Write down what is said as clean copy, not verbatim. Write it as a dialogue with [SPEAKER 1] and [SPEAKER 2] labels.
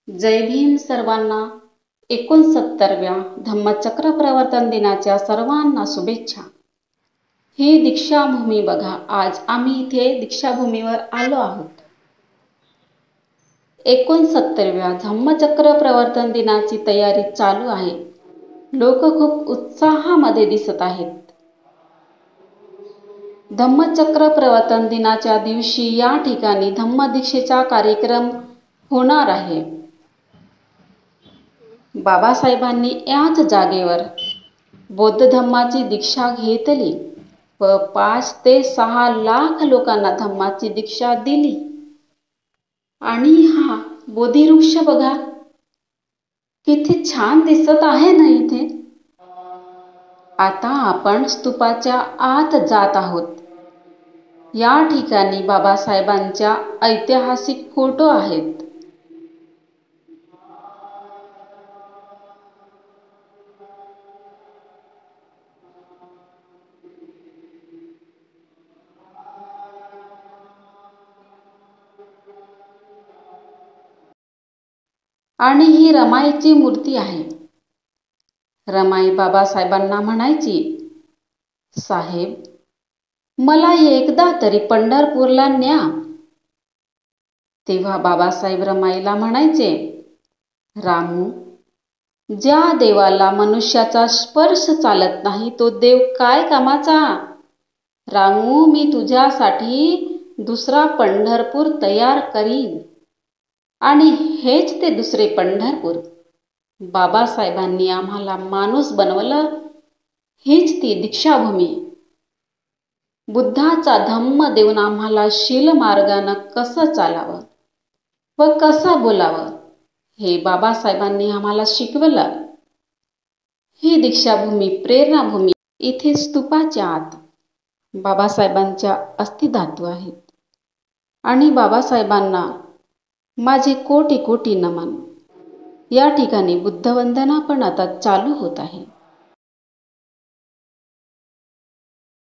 [SPEAKER 1] जय भीम सर्वांना. 69व्या धम्मचक्र प्रवर्तन दिनाच्या सर्वांना शुभेच्छा. ही दीक्षाभूमी बघा. आज आम्ही इथे दीक्षाभूमीवर आलो आहोत. 69व्या धम्मचक्र प्रवर्तन दिनाची तयारी चालू आहे. लोक खूप उत्साहामध्ये दिसत आहेत. धम्मचक्र प्रवर्तन दिनाच्या दिवशी या ठिकाणी धम्मदीक्षेचा कार्यक्रम होणार आहे. बाबासाहेबांनी याच जागेवर बौद्ध धम्माची दीक्षा घेतली व 5 ते 6 लाख लोकांना धम्माची दीक्षा दिली. आणि हा बोधिवृक्ष बघा, किती छान दिसत आहे ना इथे. आता आपण स्तूपाच्या आत जात आहोत. या ठिकाणी बाबासाहेबांच्या ऐतिहासिक फोटो आहेत. आणि ही रमाईची मूर्ती आहे. रमाई बाबासाहेबांना म्हणायची, साहेब, मला एकदा तरी पंढरपूरला न्या. तेव्हा बाबासाहेब रमाईला म्हणायचे, रामू, ज्या देवाला मनुष्याचा स्पर्श चालत नाही तो देव काय कामाचा. रामू, मी तुझ्यासाठी दुसरा पंढरपूर तयार करीन. आणि हेच ते दुसरे पंढरपूर. बाबासाहेबांनी आम्हाला माणूस बनवलं. हीच ती दीक्षाभूमी. बुद्धाचा धम्म देऊन आम्हाला शील मार्गानं कसं चालावं व कसं बोलावं हे बाबासाहेबांनी आम्हाला शिकवलं. ही दीक्षाभूमी, प्रेरणाभूमी. इथे स्तूपाच्या आत बाबासाहेबांच्या अस्थिधातू आहेत. आणि बाबासाहेबांना माझे कोटी कोटी नमन. या ठिकाणी बुद्धवंदना पण आता चालू होत आहे.